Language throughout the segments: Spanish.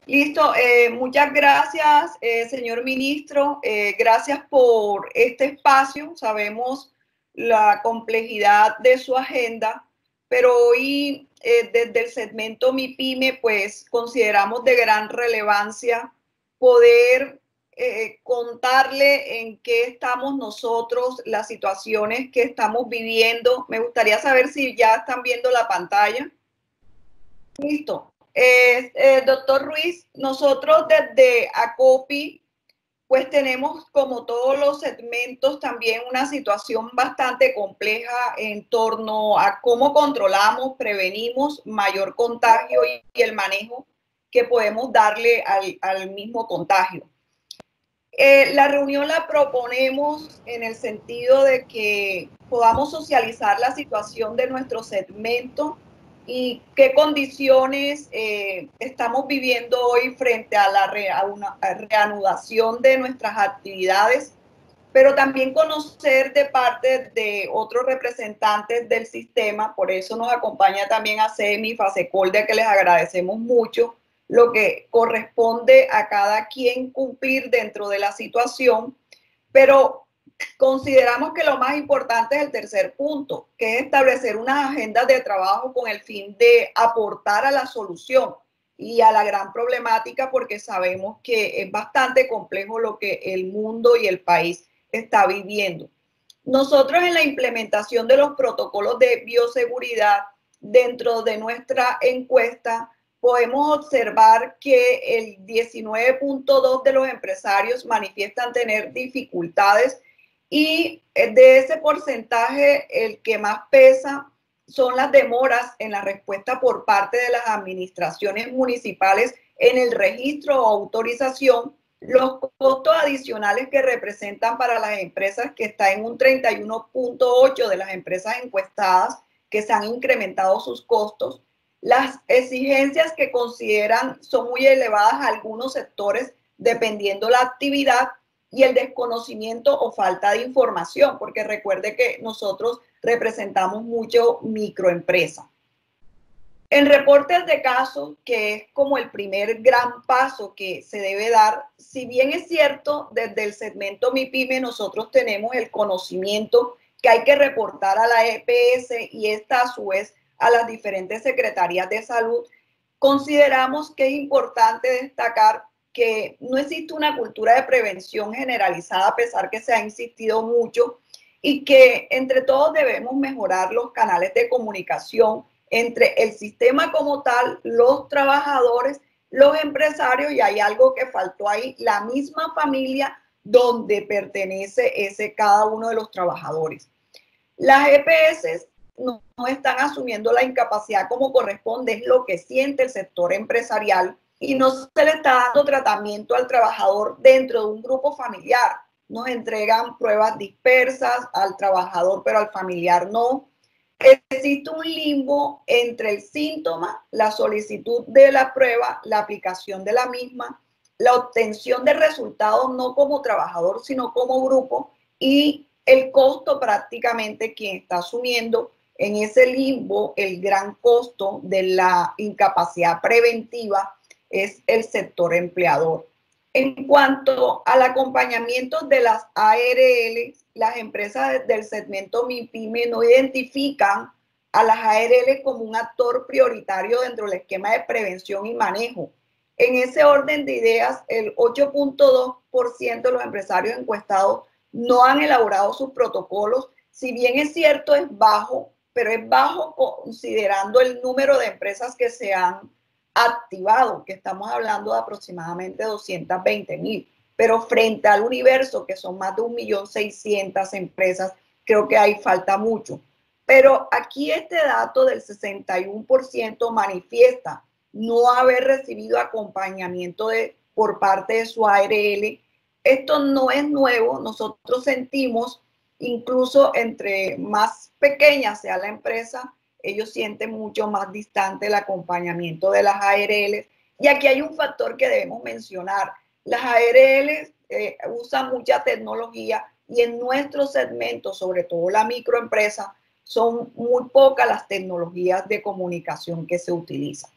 Listo, muchas gracias, señor ministro. Gracias por este espacio. Sabemos la complejidad de su agenda, pero hoy desde el segmento MIPYME, pues consideramos de gran relevancia poder contarle en qué estamos nosotros, las situaciones que estamos viviendo. Me gustaría saber si ya están viendo la pantalla. Listo. Doctor Ruiz, nosotros desde ACOPI, pues tenemos como todos los segmentos también una situación bastante compleja en torno a cómo controlamos, prevenimos mayor contagio y el manejo que podemos darle al mismo contagio. La reunión la proponemos en el sentido de que podamos socializar la situación de nuestro segmento y qué condiciones estamos viviendo hoy frente a la reanudación de nuestras actividades, pero también conocer de parte de otros representantes del sistema. Por eso nos acompaña también ACEMI, FASECOLDE, que les agradecemos mucho lo que corresponde a cada quien cumplir dentro de la situación, pero consideramos que lo más importante es el tercer punto, que es establecer unas agendas de trabajo con el fin de aportar a la solución y a la gran problemática, porque sabemos que es bastante complejo lo que el mundo y el país está viviendo. Nosotros en la implementación de los protocolos de bioseguridad dentro de nuestra encuesta podemos observar que el 19.2% de los empresarios manifiestan tener dificultades y de ese porcentaje el que más pesa son las demoras en la respuesta por parte de las administraciones municipales en el registro o autorización, los costos adicionales que representan para las empresas, que está en un 31.8% de las empresas encuestadas que se han incrementado sus costos, las exigencias que consideran son muy elevadas a algunos sectores dependiendo la actividad y el desconocimiento o falta de información, porque recuerde que nosotros representamos mucho microempresa. En reportes de casos, que es como el primer gran paso que se debe dar, si bien es cierto, desde el segmento MIPYME nosotros tenemos el conocimiento que hay que reportar a la EPS y esta a su vez a las diferentes secretarías de salud, consideramos que es importante destacar que no existe una cultura de prevención generalizada, a pesar que se ha insistido mucho, y que entre todos debemos mejorar los canales de comunicación entre el sistema como tal, los trabajadores, los empresarios, y hay algo que faltó ahí, la misma familia donde pertenece cada uno de los trabajadores. Las EPS no están asumiendo la incapacidad como corresponde, es lo que siente el sector empresarial, y no se le está dando tratamiento al trabajador dentro de un grupo familiar. Nos entregan pruebas dispersas al trabajador, pero al familiar no. Existe un limbo entre el síntoma, la solicitud de la prueba, la aplicación de la misma, la obtención de resultados no como trabajador, sino como grupo, y el costo prácticamente quien está asumiendo en ese limbo el gran costo de la incapacidad preventiva es el sector empleador. En cuanto al acompañamiento de las ARL, las empresas del segmento MIPYME no identifican a las ARL como un actor prioritario dentro del esquema de prevención y manejo. En ese orden de ideas, el 8.2% de los empresarios encuestados no han elaborado sus protocolos. Si bien es cierto, es bajo, pero es bajo considerando el número de empresas que se han activado, que estamos hablando de aproximadamente 220,000, pero frente al universo, que son más de 1.600.000 empresas, creo que ahí falta mucho. Pero aquí este dato del 61% manifiesta no haber recibido acompañamiento por parte de su ARL. Esto no es nuevo, nosotros sentimos, incluso entre más pequeña sea la empresa, ellos sienten mucho más distante el acompañamiento de las ARL. Y aquí hay un factor que debemos mencionar. Las ARL usan mucha tecnología y en nuestro segmento, sobre todo la microempresa, son muy pocas las tecnologías de comunicación que se utilizan.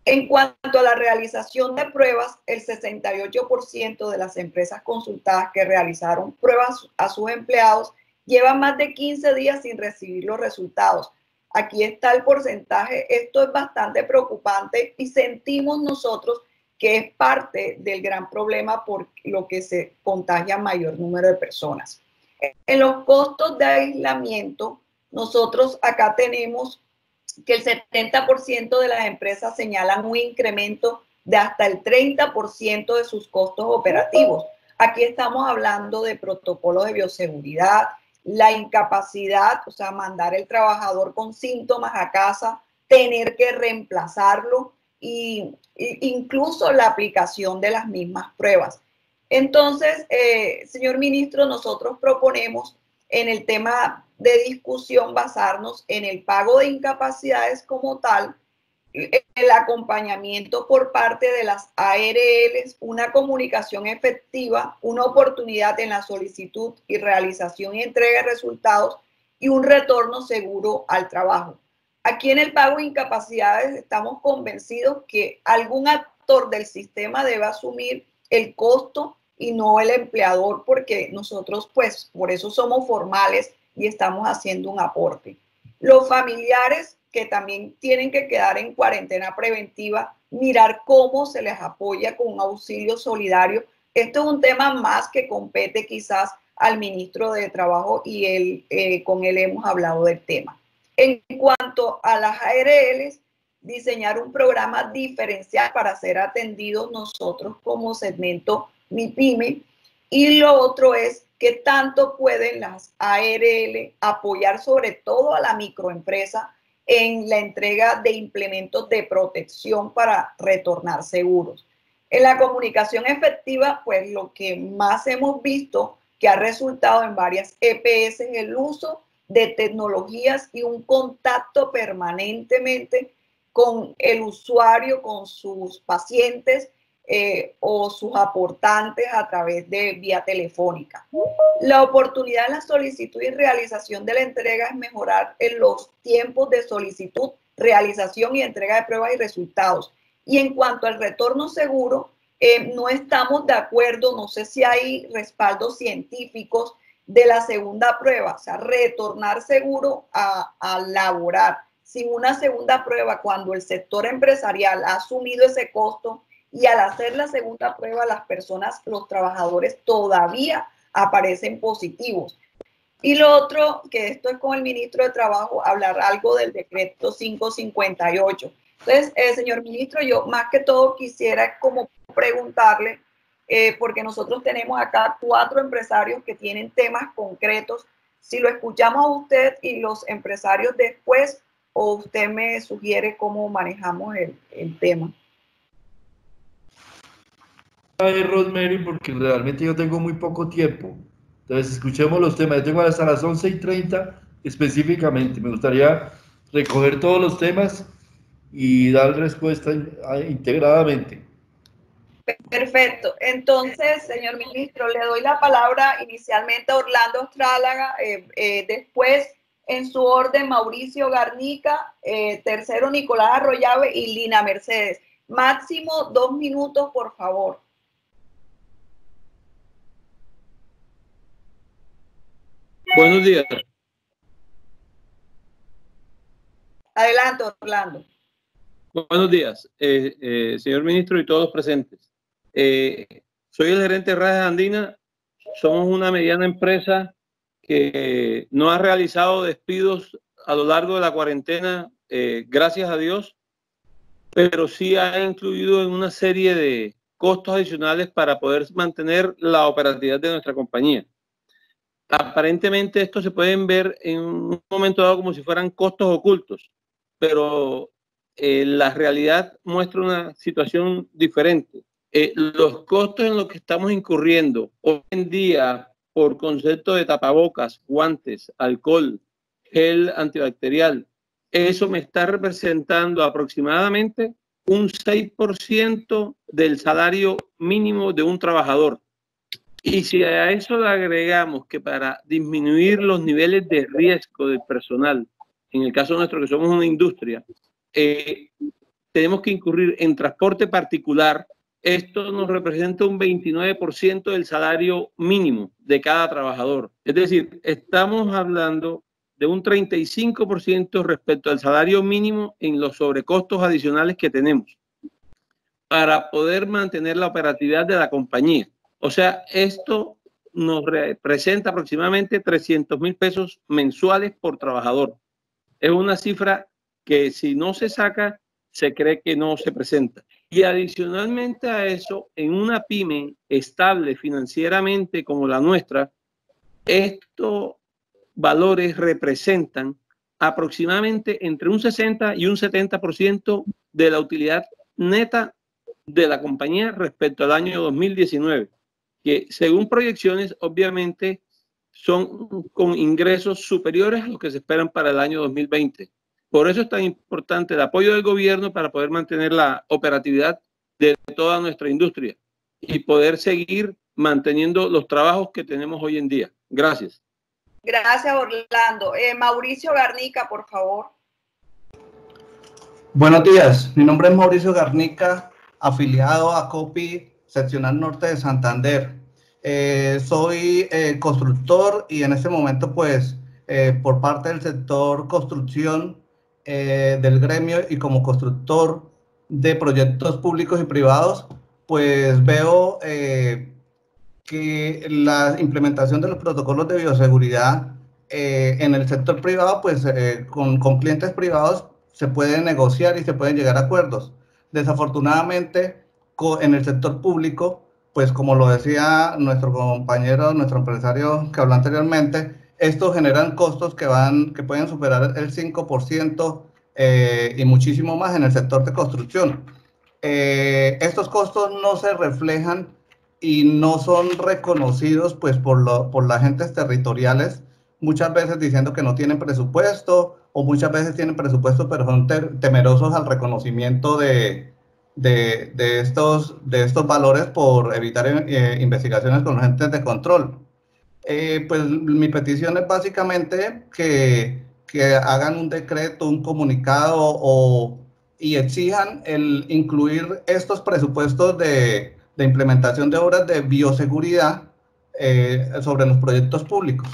En cuanto a la realización de pruebas, el 68% de las empresas consultadas que realizaron pruebas a sus empleados llevan más de 15 días sin recibir los resultados. Aquí está el porcentaje. Esto es bastante preocupante y sentimos nosotros que es parte del gran problema por lo que se contagia mayor número de personas. En los costos de aislamiento, nosotros acá tenemos que el 70% de las empresas señalan un incremento de hasta el 30% de sus costos operativos. Aquí estamos hablando de protocolos de bioseguridad, la incapacidad, o sea, mandar el trabajador con síntomas a casa, tener que reemplazarlo e incluso la aplicación de las mismas pruebas. Entonces, señor ministro, nosotros proponemos en el tema de discusión basarnos en el pago de incapacidades como tal, el acompañamiento por parte de las ARLs, una comunicación efectiva, una oportunidad en la solicitud y realización y entrega de resultados y un retorno seguro al trabajo. Aquí en el pago de incapacidades estamos convencidos que algún actor del sistema debe asumir el costo y no el empleador, porque nosotros pues por eso somos formales y estamos haciendo un aporte. Los familiares que también tienen que quedar en cuarentena preventiva, mirar cómo se les apoya con un auxilio solidario. Esto es un tema más que compete quizás al ministro de Trabajo y con él hemos hablado del tema. En cuanto a las ARLs, diseñar un programa diferencial para ser atendidos nosotros como segmento MIPYME. Y lo otro es qué tanto pueden las ARL apoyar sobre todo a la microempresa en la entrega de implementos de protección para retornar seguros. En la comunicación efectiva, pues lo que más hemos visto que ha resultado en varias EPS es el uso de tecnologías y un contacto permanentemente con el usuario, con sus pacientes o sus aportantes a través de vía telefónica. La oportunidad en la solicitud y realización de la entrega es mejorar en los tiempos de solicitud, realización y entrega de pruebas y resultados. Y en cuanto al retorno seguro, no estamos de acuerdo, no sé si hay respaldos científicos de la segunda prueba, o sea, retornar seguro a laborar sin una segunda prueba cuando el sector empresarial ha asumido ese costo y al hacer la segunda prueba las personas, los trabajadores todavía aparecen positivos. Y lo otro, que esto es con el ministro de Trabajo, hablar algo del decreto 558. Entonces, señor ministro, yo más que todo quisiera como preguntarle, porque nosotros tenemos acá 4 empresarios que tienen temas concretos, si lo escuchamos a usted y los empresarios después, o usted me sugiere cómo manejamos el tema. Rosemary, porque realmente yo tengo muy poco tiempo. Entonces, escuchemos los temas. Yo tengo hasta las 11:30 específicamente. Me gustaría recoger todos los temas y dar respuesta integradamente. Perfecto. Entonces, señor ministro, le doy la palabra inicialmente a Orlando Ostrálaga, después en su orden Mauricio Garnica, tercero Nicolás Arroyave y Lina Mercedes. Máximo 2 minutos, por favor. Buenos días. Adelante, Orlando. Buenos días, señor ministro y todos presentes. Soy el gerente de Redes Andinas. Somos una mediana empresa que no ha realizado despidos a lo largo de la cuarentena, gracias a Dios, pero sí ha incluido en una serie de costos adicionales para poder mantener la operatividad de nuestra compañía. Aparentemente esto se pueden ver en un momento dado como si fueran costos ocultos, pero la realidad muestra una situación diferente. Los costos en los que estamos incurriendo hoy en día por concepto de tapabocas, guantes, alcohol, gel antibacterial, eso me está representando aproximadamente un 6% del salario mínimo de un trabajador. Y si a eso le agregamos que para disminuir los niveles de riesgo del personal, en el caso nuestro que somos una industria, tenemos que incurrir en transporte particular, esto nos representa un 29% del salario mínimo de cada trabajador. Es decir, estamos hablando de un 35% respecto al salario mínimo en los sobrecostos adicionales que tenemos para poder mantener la operatividad de la compañía. O sea, esto nos representa aproximadamente 300.000 pesos mensuales por trabajador. Es una cifra que si no se saca, se cree que no se presenta. Y adicionalmente a eso, en una pyme estable financieramente como la nuestra, estos valores representan aproximadamente entre un 60 y un 70% de la utilidad neta de la compañía respecto al año 2019, que según proyecciones obviamente son con ingresos superiores a los que se esperan para el año 2020. Por eso es tan importante el apoyo del gobierno para poder mantener la operatividad de toda nuestra industria y poder seguir manteniendo los trabajos que tenemos hoy en día. Gracias. Gracias, Orlando. Mauricio Garnica, por favor. Buenos días, mi nombre es Mauricio Garnica, afiliado a COPI Seccional Norte de Santander. Soy constructor y en este momento, pues, por parte del sector construcción del gremio y como constructor de proyectos públicos y privados, pues veo que la implementación de los protocolos de bioseguridad en el sector privado, pues con clientes privados se pueden negociar y se pueden llegar a acuerdos. Desafortunadamente, en el sector público, pues como lo decía nuestro compañero, nuestro empresario que habló anteriormente, estos generan costos que pueden superar el 5% y muchísimo más en el sector de construcción. Estos costos no se reflejan y no son reconocidos pues por las agentes territoriales, muchas veces diciendo que no tienen presupuesto o muchas veces tienen presupuesto pero son temerosos al reconocimiento de estos valores por evitar investigaciones con agentes de control. Pues mi petición es básicamente que hagan un decreto, un comunicado y exijan el incluir estos presupuestos de implementación de obras de bioseguridad sobre los proyectos públicos.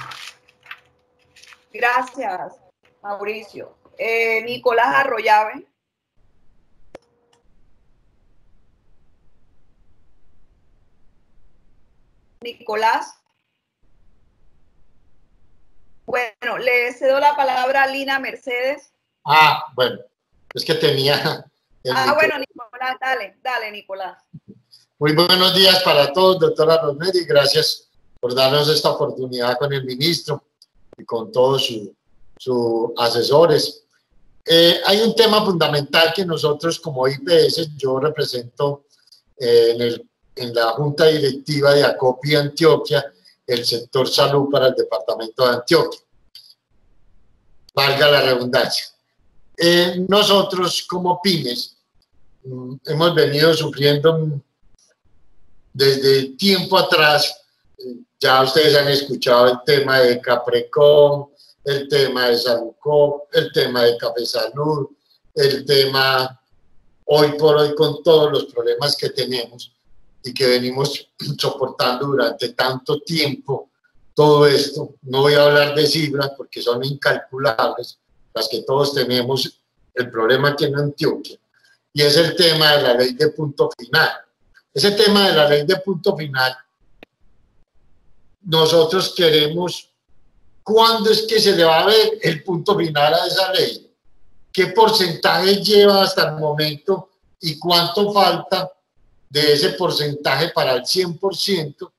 Gracias, Mauricio. Nicolás Arroyave. Nicolás. Bueno, le cedo la palabra a Lina Mercedes. Bueno, es que tenía... Bueno, Nicolás, dale, Nicolás. Muy buenos días para todos, doctora Rosemary. Gracias por darnos esta oportunidad con el ministro y con todos sus asesores. Hay un tema fundamental que nosotros como IPS, yo represento en la Junta Directiva de ACOPI Antioquia, el sector salud para el departamento de Antioquia. Valga la redundancia. Nosotros como pymes hemos venido sufriendo desde tiempo atrás, ya ustedes han escuchado el tema de Caprecom, el tema de Salucop, el tema de Café Salud, el tema hoy por hoy con todos los problemas que tenemos y que venimos soportando durante tanto tiempo. Todo esto, no voy a hablar de cifras porque son incalculables, las que todos tenemos el problema aquí en Antioquia, y es el tema de la ley de punto final. Ese tema de la ley de punto final, nosotros queremos, ¿cuándo es que se le va a ver el punto final a esa ley? ¿Qué porcentaje lleva hasta el momento y cuánto falta de ese porcentaje para el 100%?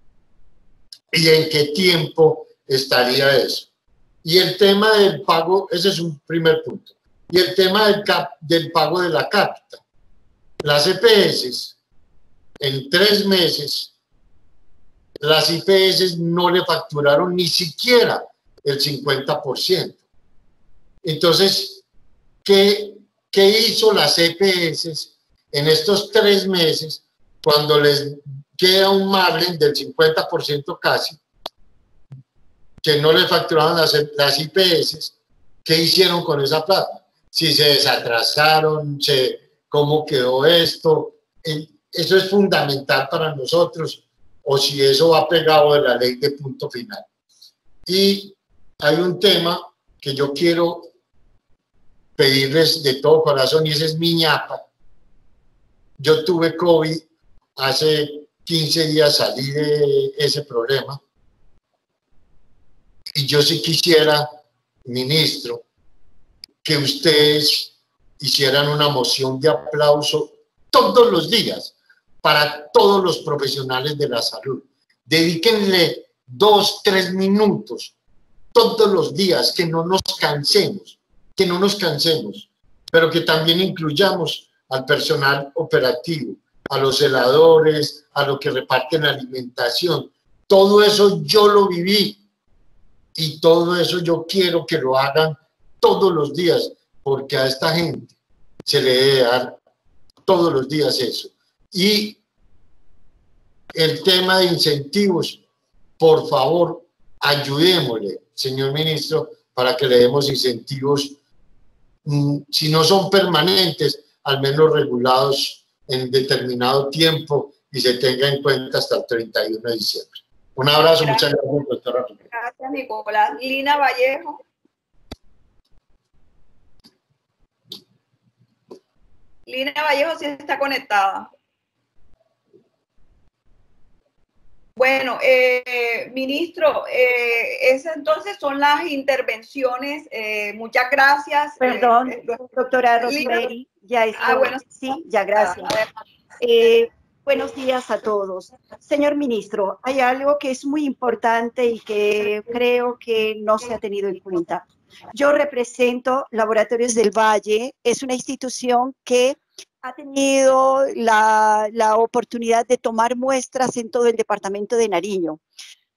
¿Y en qué tiempo estaría eso? Y el tema del pago, ese es un primer punto. Y el tema del pago de la cápita. Las EPS, en 3 meses, las IPS no le facturaron ni siquiera el 50%. Entonces, ¿qué hizo las EPS en estos 3 meses cuando les queda un margen del 50% casi, que no le facturaban las IPS? ¿Qué hicieron con esa plata? Si se desatrasaron, se cómo quedó esto. Eso es fundamental para nosotros, o si eso va pegado de la ley de punto final. Y hay un tema que yo quiero pedirles de todo corazón, y ese es mi ñapa. Yo tuve COVID hace 15 días, salí de ese problema, y yo sí quisiera, ministro, que ustedes hicieran una moción de aplauso todos los días para todos los profesionales de la salud. Dedíquenle 2, 3 minutos todos los días, que no nos cansemos, pero que también incluyamos al personal operativo, a los celadores, a los que reparten alimentación. Todo eso yo lo viví, y todo eso yo quiero que lo hagan todos los días, porque a esta gente se le debe dar todos los días eso. Y el tema de incentivos, por favor, ayudémosle, señor ministro, para que le demos incentivos, si no son permanentes, al menos regulados en determinado tiempo y se tenga en cuenta hasta el 31 de diciembre. Un abrazo, muchas gracias, doctora. Gracias, Nicolás. Lina Vallejo. Lina Vallejo sí está conectada. Bueno, ministro, esas entonces son las intervenciones. Muchas gracias. Perdón, doctora Rosemary, ya está. Bueno, sí, ya, gracias. Buenos días a todos. Señor ministro, hay algo que es muy importante y que creo que no se ha tenido en cuenta. Yo represento Laboratorios del Valle, es una institución que ha tenido la oportunidad de tomar muestras en todo el departamento de Nariño.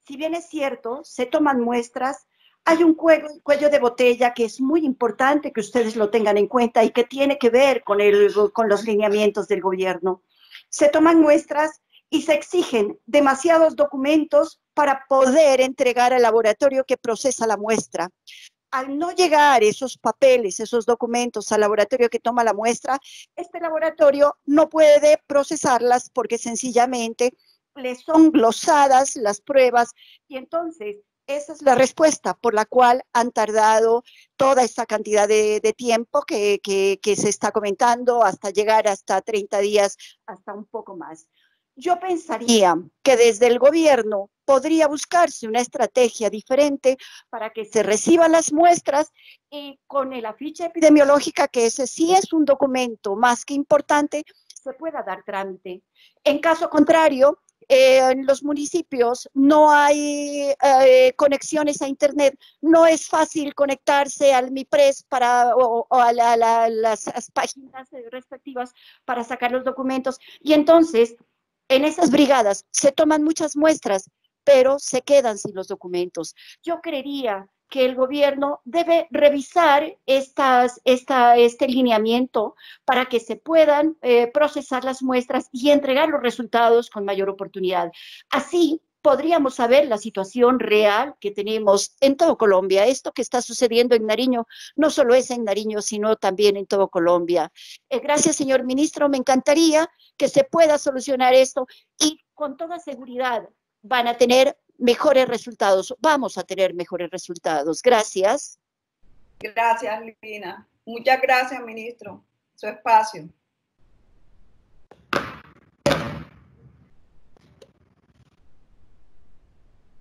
Si bien es cierto, se toman muestras, hay un cuello de botella que es muy importante que ustedes lo tengan en cuenta y que tiene que ver con los lineamientos del gobierno. Se toman muestras y se exigen demasiados documentos para poder entregar al laboratorio que procesa la muestra. Al no llegar esos papeles, esos documentos al laboratorio que toma la muestra, este laboratorio no puede procesarlas porque sencillamente le son glosadas las pruebas, y entonces esa es la respuesta por la cual han tardado toda esta cantidad de tiempo que se está comentando, hasta llegar hasta 30 días, hasta un poco más. Yo pensaría que desde el gobierno podría buscarse una estrategia diferente para que se reciban las muestras y con la ficha epidemiológica, que ese sí es un documento más que importante, se pueda dar trámite. En caso contrario, en los municipios no hay conexiones a internet, no es fácil conectarse al MIPRES o a las páginas respectivas para sacar los documentos, y entonces en esas brigadas se toman muchas muestras, pero se quedan sin los documentos. Yo creería que el gobierno debe revisar este lineamiento para que se puedan procesar las muestras y entregar los resultados con mayor oportunidad. Así podríamos saber la situación real que tenemos en todo Colombia. Esto que está sucediendo en Nariño no solo es en Nariño, sino también en todo Colombia. Gracias, señor ministro. Me encantaría que se pueda solucionar esto y con toda seguridad van a tener mejores resultados. Vamos a tener mejores resultados. Gracias. Gracias, Lina. Muchas gracias, ministro. Su espacio.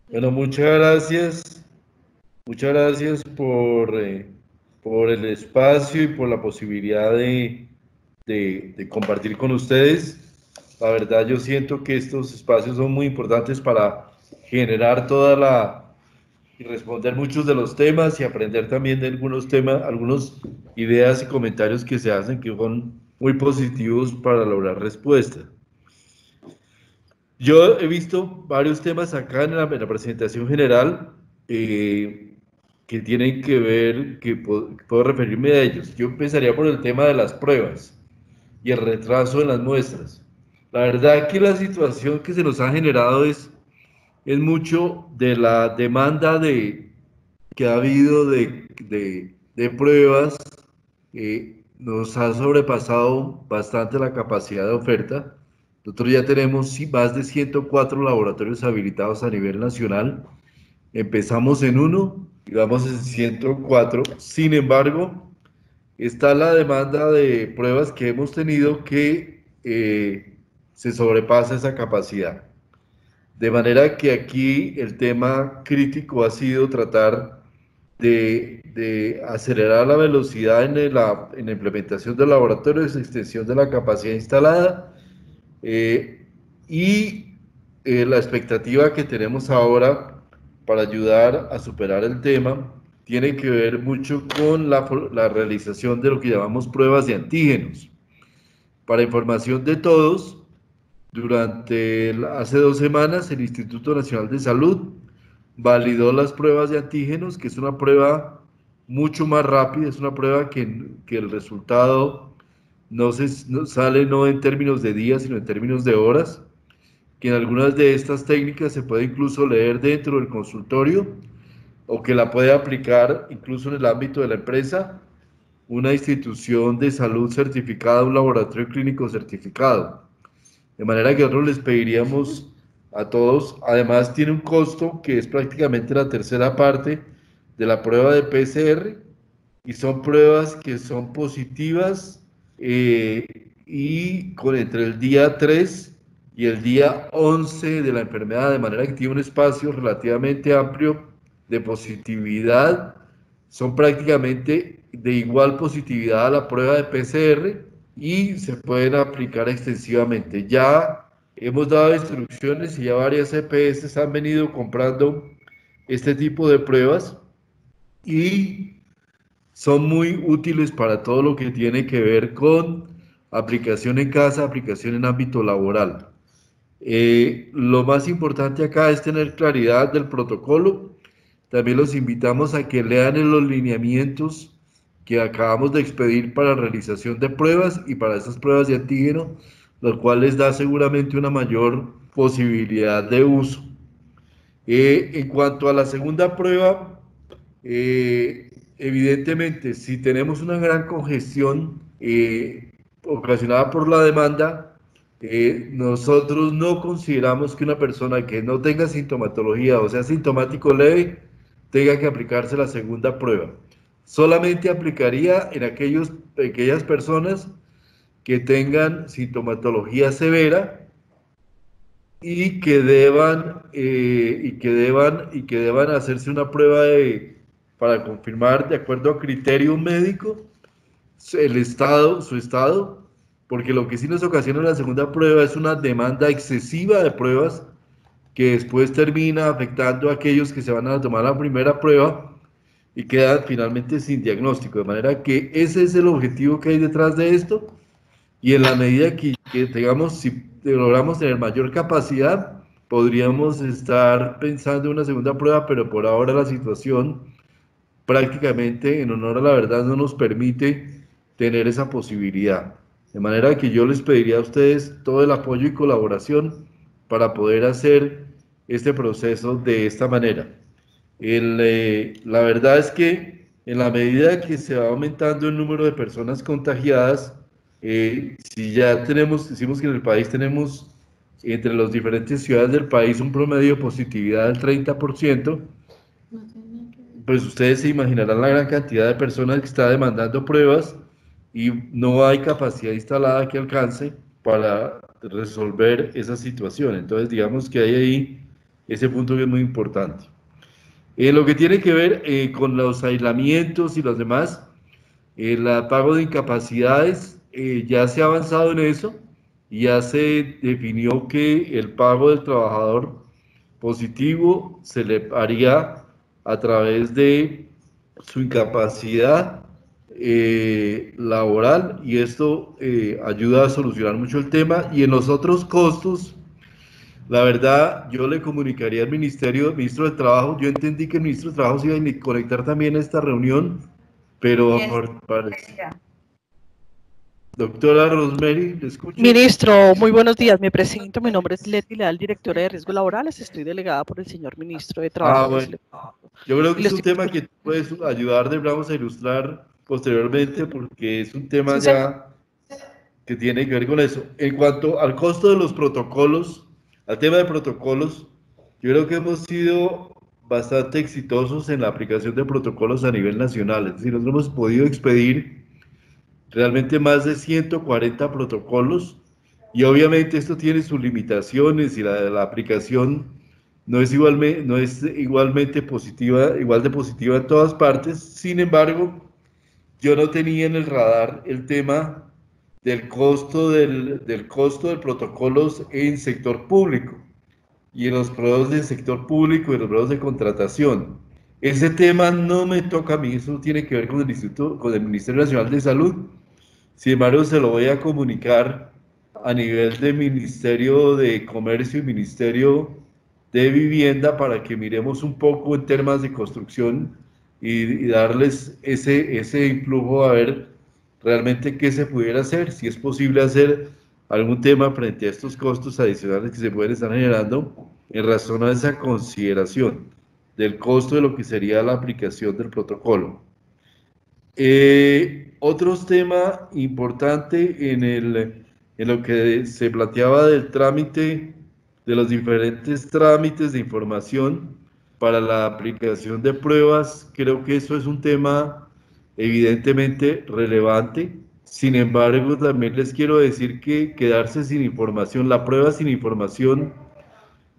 Bueno, muchas gracias. Muchas gracias por el espacio y por la posibilidad de compartir con ustedes. La verdad, yo siento que estos espacios son muy importantes para generar y responder muchos de los temas y aprender también de algunos temas, algunas ideas y comentarios que se hacen que son muy positivos para lograr respuestas. Yo he visto varios temas acá en la presentación general que tienen que ver, que puedo referirme a ellos. Yo empezaría por el tema de las pruebas y el retraso en las muestras. La verdad que la situación que se nos ha generado es mucho de la demanda que ha habido de pruebas. nos ha sobrepasado bastante la capacidad de oferta. Nosotros ya tenemos más de 104 laboratorios habilitados a nivel nacional. Empezamos en uno y vamos en 104. Sin embargo, está la demanda de pruebas que hemos tenido que se sobrepasa esa capacidad. De manera que aquí el tema crítico ha sido tratar de acelerar la velocidad en la implementación del laboratorio, extensión de la capacidad instalada y la expectativa que tenemos ahora para ayudar a superar el tema tiene que ver mucho con la realización de lo que llamamos pruebas de antígenos. Para información de todos, hace 2 semanas el Instituto Nacional de Salud validó las pruebas de antígenos, que es una prueba mucho más rápida, es una prueba que el resultado no sale no en términos de días, sino en términos de horas, que en algunas de estas técnicas se puede incluso leer dentro del consultorio, o que la puede aplicar incluso en el ámbito de la empresa, una institución de salud certificada, un laboratorio clínico certificado. De manera que nosotros les pediríamos a todos, además tiene un costo que es prácticamente la tercera parte de la prueba de PCR, y son pruebas que son positivas y entre el día 3 y el día 11 de la enfermedad, de manera que tiene un espacio relativamente amplio de positividad. Son prácticamente de igual positividad a la prueba de PCR y se pueden aplicar extensivamente. Ya hemos dado instrucciones y ya varias EPS han venido comprando este tipo de pruebas y son muy útiles para todo lo que tiene que ver con aplicación en casa, aplicación en ámbito laboral. Lo más importante acá es tener claridad del protocolo. También los invitamos a que lean los lineamientos que acabamos de expedir para realización de pruebas y para esas pruebas de antígeno, lo cual les da seguramente una mayor posibilidad de uso. En cuanto a la segunda prueba, evidentemente, si tenemos una gran congestión ocasionada por la demanda, nosotros no consideramos que una persona que no tenga sintomatología o sea sintomático leve tenga que aplicarse la segunda prueba. Solamente aplicaría en aquellas personas que tengan sintomatología severa y que deban hacerse una prueba para confirmar de acuerdo a criterio médico su estado, porque lo que sí nos ocasiona la segunda prueba es una demanda excesiva de pruebas que después termina afectando a aquellos que se van a tomar la primera prueba y quedan finalmente sin diagnóstico, de manera que ese es el objetivo que hay detrás de esto, y en la medida que tengamos, si logramos tener mayor capacidad, podríamos estar pensando en una segunda prueba, pero por ahora la situación prácticamente, en honor a la verdad, no nos permite tener esa posibilidad, de manera que yo les pediría a ustedes todo el apoyo y colaboración para poder hacer este proceso de esta manera. La verdad es que en la medida que se va aumentando el número de personas contagiadas, si ya decimos que en el país tenemos entre las diferentes ciudades del país un promedio de positividad del 30%, pues ustedes se imaginarán la gran cantidad de personas que está demandando pruebas y no hay capacidad instalada que alcance para resolver esa situación. Entonces digamos que hay ahí ese punto que es muy importante. Lo que tiene que ver con los aislamientos y los demás, el pago de incapacidades, ya se ha avanzado en eso y ya se definió que el pago del trabajador positivo se le haría a través de su incapacidad laboral, y esto ayuda a solucionar mucho el tema. Y en los otros costos, la verdad, yo le comunicaría al ministro de Trabajo. Yo entendí que el ministro de Trabajo se iba a conectar también a esta reunión, pero doctora Rosemary, ¿le escucho? Ministro, muy buenos días. Me presento. Mi nombre es Leti Leal, directora de Riesgos Laborales. Estoy delegada por el señor ministro de Trabajo. Bueno. Yo creo que es un tema que puedes ayudar, vamos a ilustrar posteriormente porque es un tema ya que tiene que ver con eso. En cuanto al costo de los protocolos, al tema de protocolos, yo creo que hemos sido bastante exitosos en la aplicación de protocolos a nivel nacional. Es decir, nosotros hemos podido expedir realmente más de 140 protocolos y obviamente esto tiene sus limitaciones y la aplicación no es igualmente positiva, igual de positiva en todas partes. Sin embargo, yo no tenía en el radar el tema del costo del costo de protocolos en sector público y en los proveedores del sector público y los proveedores de contratación. Ese tema no me toca a mí, eso tiene que ver con el Ministerio Nacional de Salud. Sin embargo, se lo voy a comunicar a nivel de Ministerio de Comercio y Ministerio de Vivienda para que miremos un poco en temas de construcción y darles ese influjo a ver realmente qué se pudiera hacer, si es posible hacer algún tema frente a estos costos adicionales que se pueden estar generando en razón a esa consideración del costo de lo que sería la aplicación del protocolo. Otro tema importante en lo que se planteaba del trámite, de los diferentes trámites de información para la aplicación de pruebas, creo que eso es un tema evidentemente relevante. Sin embargo, también les quiero decir que quedarse sin información, la prueba sin información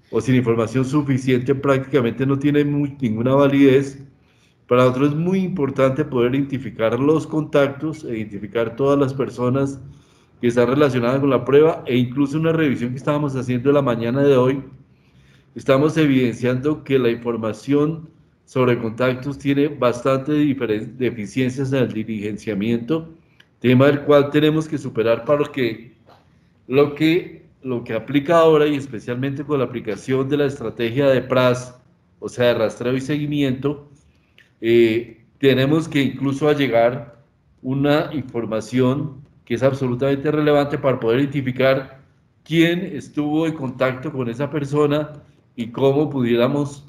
o sin información suficiente prácticamente no tiene ninguna validez. Para nosotros es muy importante poder identificar los contactos, identificar todas las personas que están relacionadas con la prueba e incluso una revisión que estábamos haciendo la mañana de hoy, estamos evidenciando que la información sobre contactos tiene bastante deficiencias en el diligenciamiento, tema del cual tenemos que superar para que lo que aplica ahora y especialmente con la aplicación de la estrategia de PRAS, o sea, de rastreo y seguimiento, tenemos que incluso allegar una información que es absolutamente relevante para poder identificar quién estuvo en contacto con esa persona y cómo pudiéramos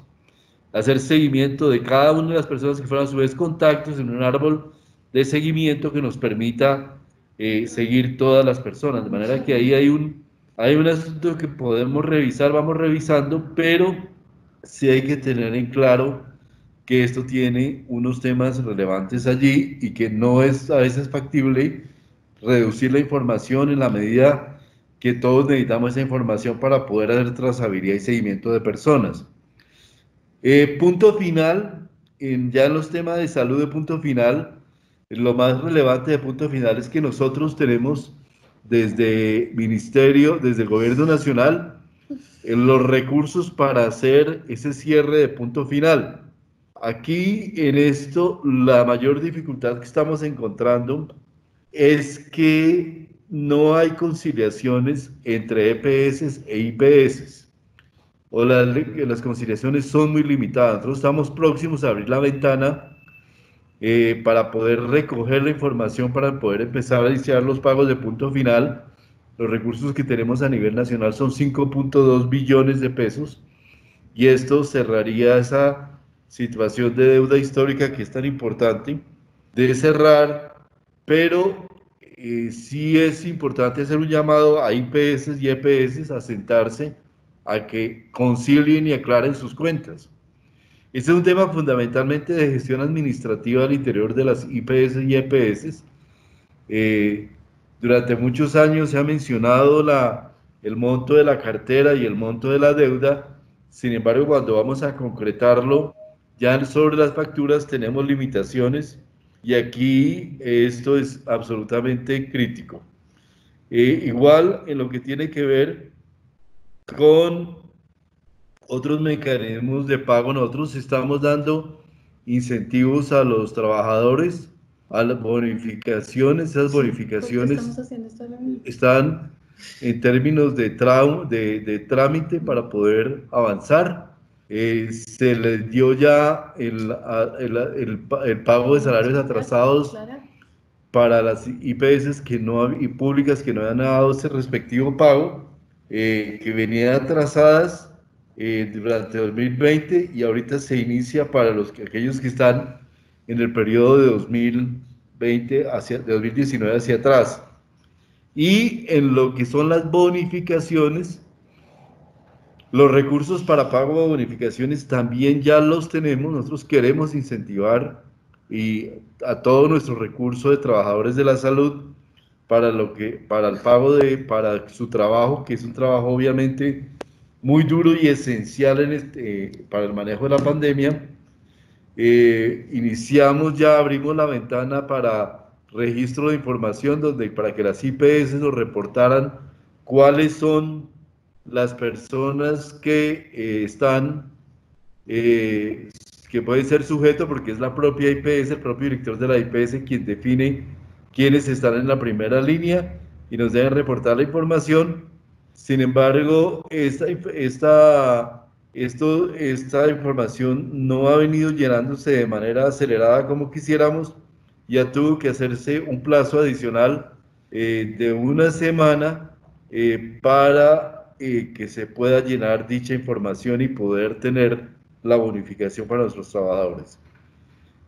hacer seguimiento de cada una de las personas que fueron a su vez contactos en un árbol de seguimiento que nos permita seguir todas las personas, de manera que ahí hay un asunto que podemos revisar, vamos revisando, pero sí hay que tener en claro que esto tiene unos temas relevantes allí y que no es a veces factible reducir la información en la medida que todos necesitamos esa información para poder hacer trazabilidad y seguimiento de personas. Punto final, ya en los temas de salud de punto final, lo más relevante de punto final es que nosotros tenemos desde Ministerio, desde el Gobierno Nacional, los recursos para hacer ese cierre de punto final. Aquí en esto, la mayor dificultad que estamos encontrando es que no hay conciliaciones entre EPS e IPS, o las conciliaciones son muy limitadas. Nosotros estamos próximos a abrir la ventana para poder recoger la información, para poder empezar a iniciar los pagos de punto final. Los recursos que tenemos a nivel nacional son 5.2 billones de pesos y esto cerraría esa situación de deuda histórica que es tan importante de cerrar, pero sí es importante hacer un llamado a IPS y EPS a sentarse a que concilien y aclaren sus cuentas. Este es un tema fundamentalmente de gestión administrativa al interior de las IPS y EPS. Durante muchos años se ha mencionado el monto de la cartera y el monto de la deuda. Sin embargo, cuando vamos a concretarlo, ya sobre las facturas tenemos limitaciones y aquí esto es absolutamente crítico. Igual en lo que tiene que ver con otros mecanismos de pago, nosotros estamos dando incentivos a los trabajadores, a las bonificaciones. Esas bonificaciones están en términos de trámite para poder avanzar. Se les dio ya el pago de salarios atrasados para las IPS y públicas que no habían dado ese respectivo pago, que venían atrasadas durante 2020 y ahorita se inicia para aquellos que están en el periodo de 2019 hacia atrás. Y en lo que son las bonificaciones, los recursos para pago de bonificaciones también ya los tenemos. Nosotros queremos incentivar a todo nuestro recurso de trabajadores de la salud para el pago para su trabajo, que es un trabajo obviamente muy duro y esencial para el manejo de la pandemia. Abrimos la ventana para registro de información para que las IPS nos reportaran cuáles son las personas que que pueden ser sujetos, porque es la propia IPS, el propio director de la IPS quien define quiénes están en la primera línea y nos deben reportar la información. Sin embargo, esta información no ha venido llenándose de manera acelerada como quisiéramos. Ya tuvo que hacerse un plazo adicional de una semana para que se pueda llenar dicha información y poder tener la bonificación para nuestros trabajadores.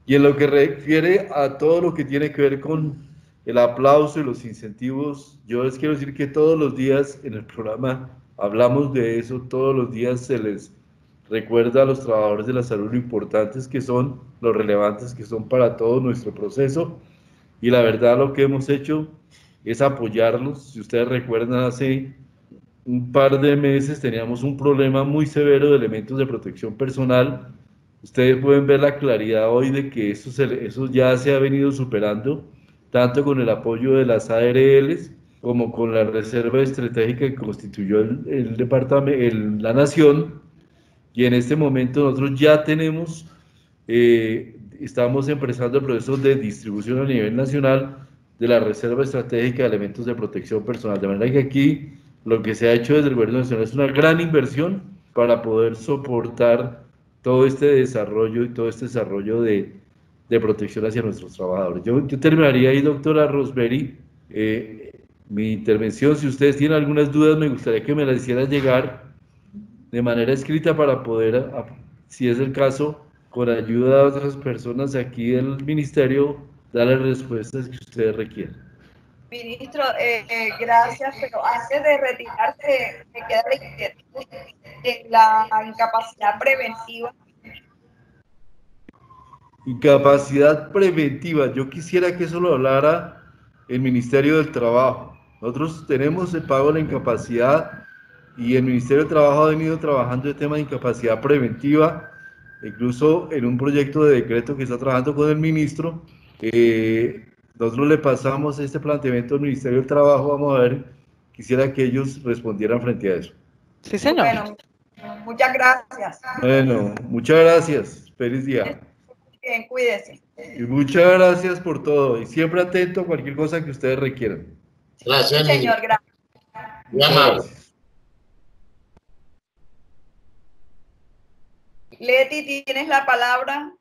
Y en lo que refiere a todo lo que tiene que ver con el aplauso y los incentivos, yo les quiero decir que todos los días en el programa hablamos de eso, todos los días se les recuerda a los trabajadores de la salud lo importantes que son, lo relevantes que son para todo nuestro proceso, y la verdad lo que hemos hecho es apoyarlos. Si ustedes recuerdan, hace un par de meses teníamos un problema muy severo de elementos de protección personal. Ustedes pueden ver la claridad hoy de que eso ya se ha venido superando, tanto con el apoyo de las ARLs como con la reserva estratégica que constituyó el departamento, la nación. Y en este momento nosotros ya tenemos, estamos empezando el proceso de distribución a nivel nacional de la reserva estratégica de elementos de protección personal. De manera que aquí lo que se ha hecho desde el gobierno nacional es una gran inversión para poder soportar todo este desarrollo de protección hacia nuestros trabajadores. Yo terminaría ahí, doctora Rosemary, mi intervención. Si ustedes tienen algunas dudas, me gustaría que me las hicieran llegar de manera escrita para poder, si es el caso, con ayuda de otras personas aquí del ministerio, darle respuestas que ustedes requieran. Ministro, gracias, pero antes de retirarse, me queda la inquietud en la incapacidad preventiva. Incapacidad preventiva, yo quisiera que eso lo hablara el Ministerio del Trabajo. Nosotros tenemos el pago de la incapacidad y el Ministerio del Trabajo ha venido trabajando el tema de incapacidad preventiva, incluso en un proyecto de decreto que está trabajando con el ministro. Nosotros le pasamos este planteamiento al Ministerio del Trabajo. Vamos a ver, quisiera que ellos respondieran frente a eso. Sí, señor. Bueno, muchas gracias. Bueno, muchas gracias. Feliz día. Bien, cuídese. Y muchas gracias por todo. Y siempre atento a cualquier cosa que ustedes requieran. Gracias, Señor, gracias. Muy amable. Leti, tienes la palabra.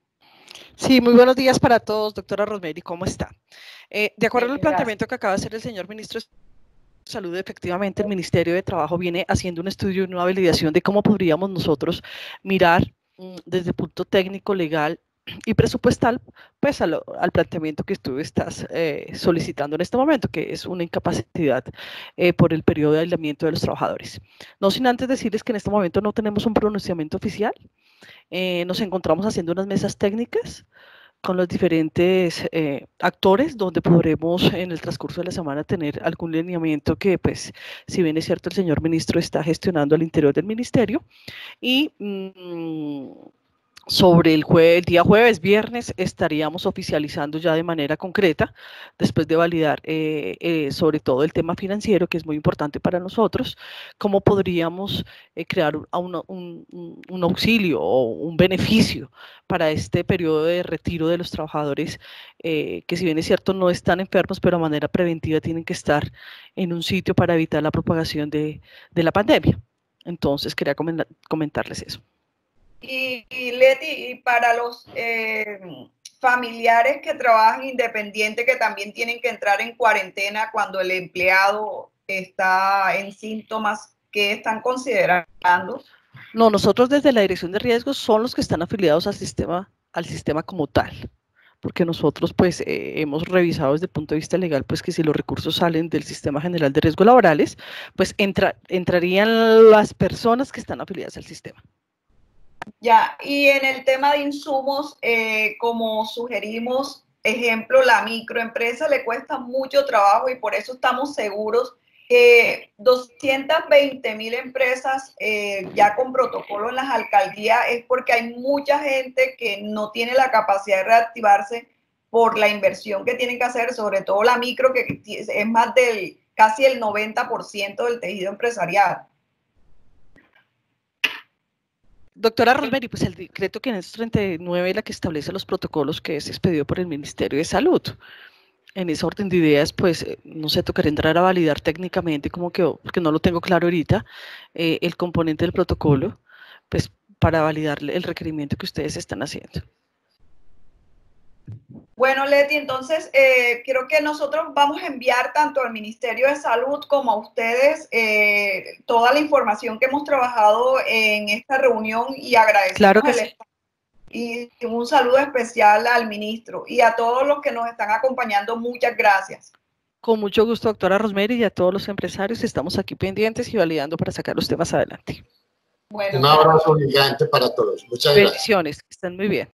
Sí, muy buenos días para todos, doctora Rosemary, ¿cómo está? De acuerdo al planteamiento que acaba de hacer el señor ministro de Salud, efectivamente el Ministerio de Trabajo viene haciendo un estudio y una validación de cómo podríamos nosotros mirar desde el punto técnico, legal y presupuestal, pues al planteamiento que tú estás solicitando en este momento, que es una incapacidad por el periodo de aislamiento de los trabajadores. No sin antes decirles que en este momento no tenemos un pronunciamiento oficial. Nos encontramos haciendo unas mesas técnicas con los diferentes actores, donde podremos en el transcurso de la semana tener algún lineamiento que, pues, si bien es cierto, el señor ministro está gestionando al interior del ministerio, y sobre el día jueves, viernes, estaríamos oficializando ya de manera concreta, después de validar sobre todo el tema financiero, que es muy importante para nosotros, cómo podríamos crear un auxilio o un beneficio para este periodo de retiro de los trabajadores, que si bien es cierto no están enfermos, pero de manera preventiva tienen que estar en un sitio para evitar la propagación de la pandemia. Entonces, quería comentarles eso. Y Leti, y para los familiares que trabajan independiente, que también tienen que entrar en cuarentena cuando el empleado está en síntomas, ¿qué están considerando? No, nosotros desde la Dirección de Riesgos son los que están afiliados al sistema como tal. porque nosotros pues hemos revisado desde el punto de vista legal pues que si los recursos salen del Sistema General de Riesgos Laborales, pues entrarían las personas que están afiliadas al sistema. Ya, y en el tema de insumos, como sugerimos, ejemplo, la microempresa le cuesta mucho trabajo y por eso estamos seguros que 220.000 empresas ya con protocolo en las alcaldías es porque hay mucha gente que no tiene la capacidad de reactivarse por la inversión que tienen que hacer, sobre todo la micro, que es más del casi el 90% del tejido empresarial. Doctora Rosemary, pues el decreto 539 es la que establece los protocolos que es expedido por el Ministerio de Salud. En esa orden de ideas, pues, no sé, tocará entrar a validar técnicamente cómo quedó, porque no lo tengo claro ahorita, el componente del protocolo, pues, para validar el requerimiento que ustedes están haciendo. Bueno, Leti, entonces creo que nosotros vamos a enviar tanto al Ministerio de Salud como a ustedes toda la información que hemos trabajado en esta reunión y agradecemos Claro que sí. Y un saludo especial al ministro y a todos los que nos están acompañando. Muchas gracias. Con mucho gusto, doctora Rosemary, y a todos los empresarios. Estamos aquí pendientes y validando para sacar los temas adelante. Bueno, un abrazo gigante para todos. Muchas gracias. Bendiciones, que estén muy bien.